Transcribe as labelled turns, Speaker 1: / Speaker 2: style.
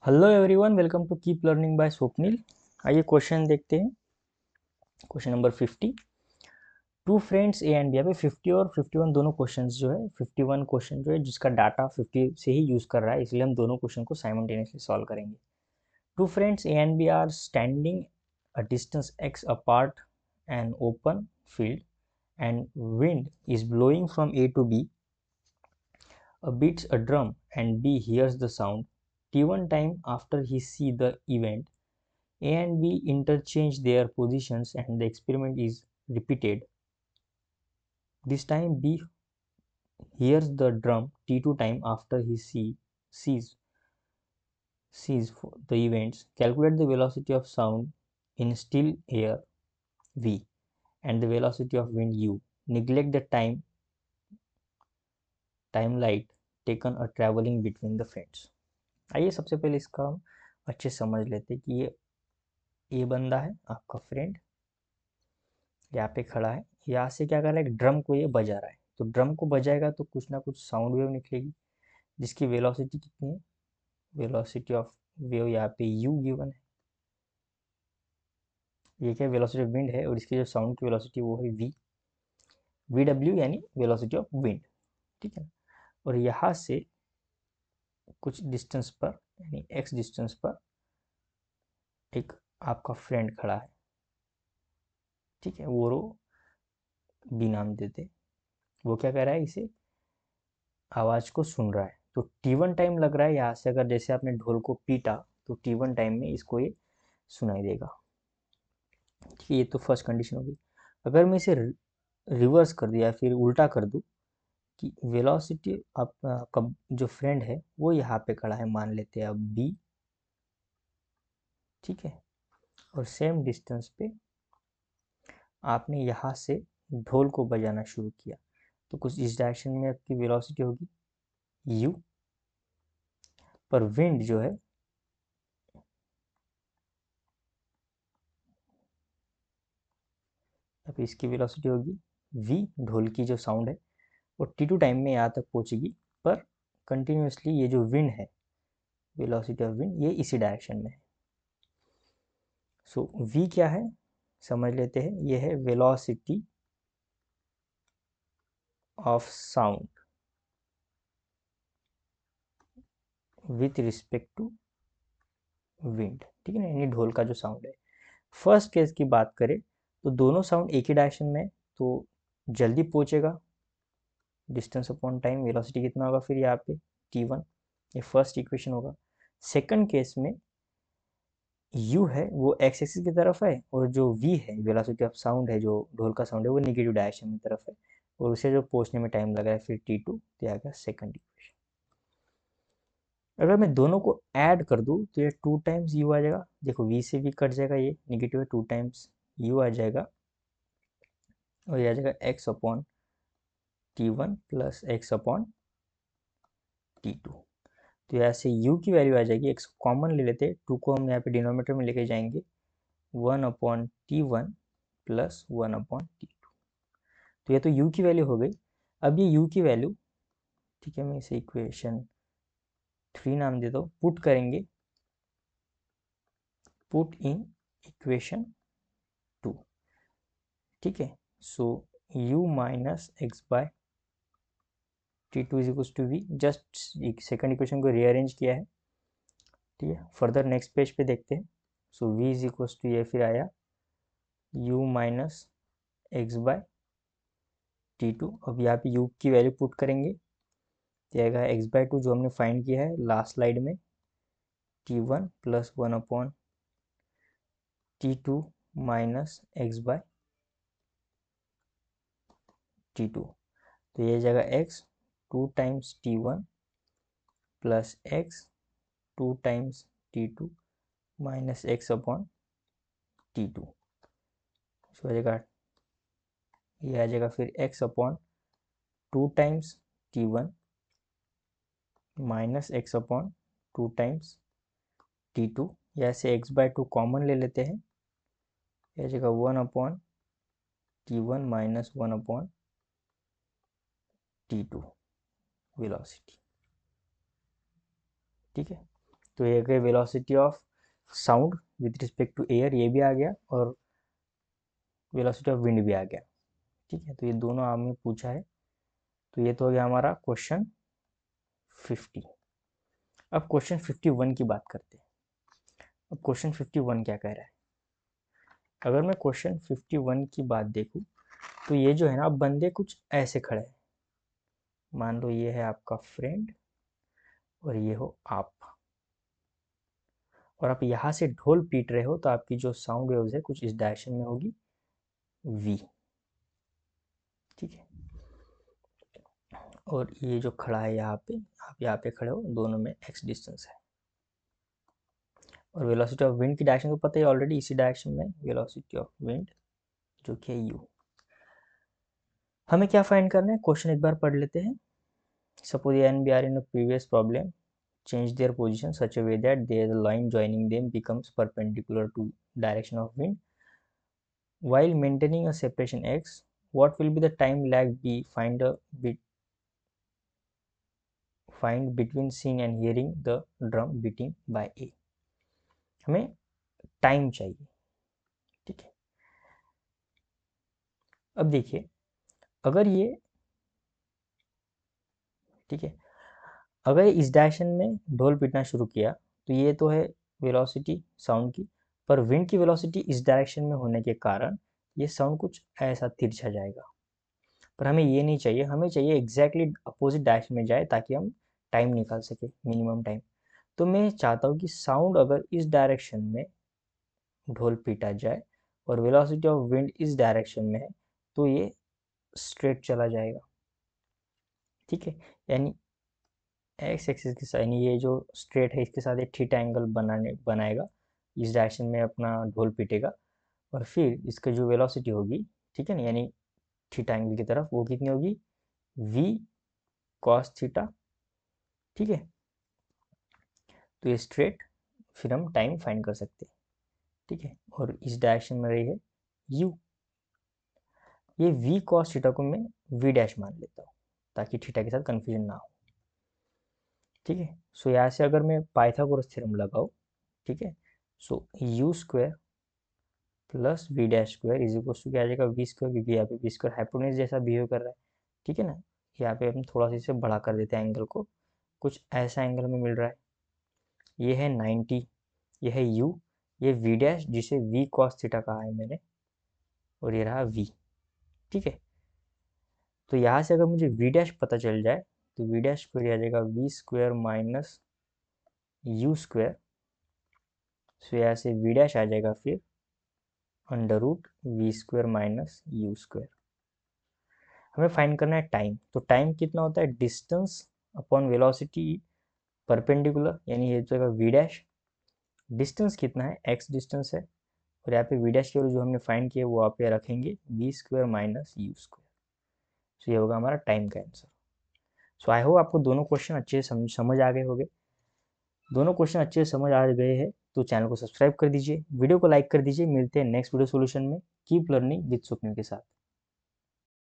Speaker 1: Hello everyone, welcome to keep learning by Swapnil. आइए question देखते हैं। Question number 50। Two friends A and B. यहाँ पे 50 और 51 दोनों क्वेश्चंस जो है, 51 क्वेश्चन जो है जिसका डाटा 50 से ही यूज कर रहा है, इसलिए हम दोनों क्वेश्चन को साइमल्टेनियसली सॉल्व करेंगे। Two friends A and B are standing a distance x apart an open field and wind is blowing from A to B. A beats a drum and B hears the sound. T1 time after he see the event, A and B interchange their positions and the experiment is repeated. This time B hears the drum T2 time after he sees the events. Calculate the velocity of sound in still air V and the velocity of wind U. Neglect the time light taken a traveling between the friends. आइए सबसे पहले इसका हम अच्छे समझ लेते हैं कि ये बंदा है आपका फ्रेंड, यहाँ पे खड़ा है। यहाँ से क्या कर रहा है, एक ड्रम को ये बजा रहा है। तो ड्रम को बजाएगा तो कुछ ना कुछ साउंड वेव निकलेगी, जिसकी वेलोसिटी कितनी है, वेलोसिटी ऑफ वेव यहाँ पे u गिवन है। ये क्या वेलोसिटी ऑफ विंड है, और इसकी जो साउंड की वेलोसिटी वो है vw यानी वेलोसिटी ऑफ विंड। ठीक है। और यहाँ से कुछ डिस्टेंस पर यानी x डिस्टेंस पर एक आपका फ्रेंड खड़ा है। ठीक है, वो रो बी नाम देते। वो क्या कर रहा है, इसे आवाज को सुन रहा है। तो T1 टाइम लग रहा है यहाँ से, अगर जैसे आपने ढोल को पीटा तो T1 टाइम में इसको ये सुनाई देगा। ठीक है, ये तो फर्स्ट कंडीशन होगी। अगर मैं इसे रिवर्स कर दिया, फिर उल्टा कर दूं कि वेलोसिटी आपका जो फ्रेंड है वो यहाँ पे खड़ा है, मान लेते हैं अब बी। ठीक है, और सेम डिस्टेंस पे आपने यहाँ से ढोल को बजाना शुरू किया, तो कुछ इस डायरेक्शन में आपकी वेलोसिटी होगी u। पर विंड जो है अब इसकी वेलोसिटी होगी v, ढोल की जो साउंड है, और T2 टाइम में यहाँ तक पहुंचेगी। पर कंटिन्यूसली ये जो विंड है, वेलोसिटी ऑफ विंड, ये इसी डायरेक्शन में है। सो v क्या है समझ लेते हैं, ये है velocity of sound with respect to wind. ठीक है ना, यानी ढोल का जो साउंड है। फर्स्ट केस की बात करें तो दोनों साउंड एक ही डायरेक्शन में, तो जल्दी पहुंचेगा। डिस्टेंस अपॉन टाइम, वेलोसिटी कितना होगा फिर यहाँ पे T1। ये फर्स्ट इक्वेशन होगा। सेकंड केस में u है वो x एक्सिस की तरफ है, और जो v है वेलोसिटी ऑफ साउंड है, जो ढोल का साउंड है, वो नेगेटिव डायरेक्शन में तरफ है, और उसे जो पहुंचने में टाइम लगा है फिर T2। तो आ गया सेकंड इक्वेशन। अगर मैं दोनों को ऐड कर दूं तो ये 2 टाइम्स u आ जाएगा। देखो v से भी कट जाएगा, ये नेगेटिव है, 2 टाइम्स u आ जाएगा, और ये आ जाएगा x upon T1 plus x upon T2। तो यहाँ से u की वैल्यू आ जाएगी, x कॉमन ले लेते हैं, 2 को हम यहाँ पे डिनोमिनेटर में लेके जाएंगे, 1/T1 प्लस 1/T2। तो ये तो u की वैल्यू हो गई। अब ये u की वैल्यू, ठीक है, मैं इसे इक्वेशन 3 नाम देता हूँ, पुट करेंगे, पुट इन इक्वेशन 2। ठीक है, so u minus x by T2 is equal to v. Just second equation को रीअरेंज किया है। ठीक है, फर्दर नेक्स्ट पेज पे देखते हैं। सो v इज इक्वल टू, ये फिर आया u minus x by T2। अब यहाँ पे u की वैल्यू पुट करेंगे, जाएगा x/2 जो हमने फाइंड किया है लास्ट स्लाइड में, T1 plus 1/T2 minus x/T2। तो ये जाएगा x 2 times T1 plus x 2 times T2 minus x/T2। इसको आ जाएगा, ये आ जाएगा फिर x/2 times T1 minus x/2 times T2। यहाँ से x/2 कॉमन ले लेते हैं, यह जगह 1/T1 माइनस 1/T2 वेलोसिटी। ठीक है, तो ये गई velocity of sound with respect to air, ये भी आ गया, और वेलोसिटी ऑफ विंड भी आ गया। ठीक है, तो ये दोनों आपने पूछा है। तो ये तो हो गया हमारा क्वेश्चन 50। अब क्वेश्चन 51 की बात करते हैं। अब क्वेश्चन 51 क्या कह रहा है? अगर मैं क्वेश्चन 51 की बात देखूं तो ये जो है ना, अब बंदे कुछ ऐसे खड़े हैं। मान लो ये है आपका फ्रेंड और ये हो आप, और आप यहाँ से ढोल पीट रहे हो, तो आपकी जो साउंड वेव्स है कुछ इस डायरेक्शन में होगी, वी। ठीक है, और ये जो खड़ा है यहाँ पे, आप यहाँ पे खड़े हो, दोनों में x डिस्टेंस है। और वेलोसिटी ऑफ विंड की डायरेक्शन तो पता ही ऑलरेडी, इसी डायरेक्शन में वेलोसिटी ऑफ विंड जो कि है u। हमें क्या फाइंड करना है, क्वेश्चन एक बार पढ़ लेते हैं। Suppose A and B are in a previous problem, change their position such a way that the line joining them becomes perpendicular to direction of wind while maintaining a separation x. What will be the time lag b? Find between seeing and hearing the drum beating by a. हमें time चाहिए। ठीक है, अब देखिए, अगर ये, ठीक है, अगर इस डायरेक्शन में ढोल पीटना शुरू किया तो ये तो है वेलोसिटी साउंड की, पर विंड की वेलोसिटी इस डायरेक्शन में होने के कारण ये साउंड कुछ ऐसा तिरछा जाएगा। पर हमें ये नहीं चाहिए, हमें चाहिए एग्जैक्टली अपोजिट डायरेक्शन में जाए ताकि हम टाइम निकाल सके, मिनिमम टाइम। तो मैं चाहता हूँ कि साउंड अगर इस डायरेक्शन में ढोल पीटा जाए और वेलोसिटी ऑफ विंड इस डायरेक्शन में है, तो ये स्ट्रेट चला जाएगा। ठीक है, यानी एक्स एक्सिस के साथ, यानी ये जो स्ट्रेट है इसके साथ एक थीटा एंगल बनाएगा, इस डायरेक्शन में अपना ढोल पीटेगा, और फिर इसका जो वेलोसिटी होगी, ठीक है ना, यानी थीटा एंगल की तरफ, वो कितनी होगी, v cos थीटा। ठीक है, तो ये स्ट्रेट, फिर हम टाइम फाइंड कर सकते हैं। ठीक है, और इस डायरेक्शन में रही है u, ये v cos थीटा को मैं v डैश मान लेता हूँ ताकि थीटा के साथ कंफ्यूजन ना हो। ठीक है, सो यहाँ से अगर मैं पाइथागोरस थ्योरम लगाऊँ, ठीक है, so u square plus v dash square is equal to क्या आ जाएगा, वी स्क्वायर, क्योंकि यहाँ पे वी स्क्वायर हाइपोटेन्यूज जैसा बिहेव कर रहा है। ठीक है ना, यहाँ पे हम थोड़ा सा इसे बड़ा कर देते हैं एंगल को, कुछ ऐसा एंगल में मिल रहा है। ये है 90, ये है u, ये v डैश जिसे v cos थीटा कहा है मैंने, और ये रहा v। ठीक है, तो यहाँ से अगर मुझे v डैश पता चल जाए तो v डैश स्क्वायर आ जाएगा v square minus u square. So यहाँ से v डैश आ जाएगा फिर under root V square minus U square. हमें फाइंड करना है टाइम, तो टाइम कितना होता है, डिस्टेंस अपॉन वेलोसिटी परपेंडिकुलर, यानी ये जाएगा वी डैश, डिस्टेंस कितना है, एक्स डिस्टेंस है, और यहाँ पे वी डैश की जो हमने फाइंड किया वो आप पे रखेंगे V square minus U square. So ये होगा हमारा टाइम का आंसर। सो आई होप आपको दोनों क्वेश्चन अच्छे से समझ आ गए होंगे। दोनों क्वेश्चन अच्छे से समझ आ गए हैं तो चैनल को सब्सक्राइब कर दीजिए, वीडियो को लाइक कर दीजिए। मिलते हैं नेक्स्ट वीडियो सोल्यूशन में। कीप लर्निंग विद स्वप्निल के साथ।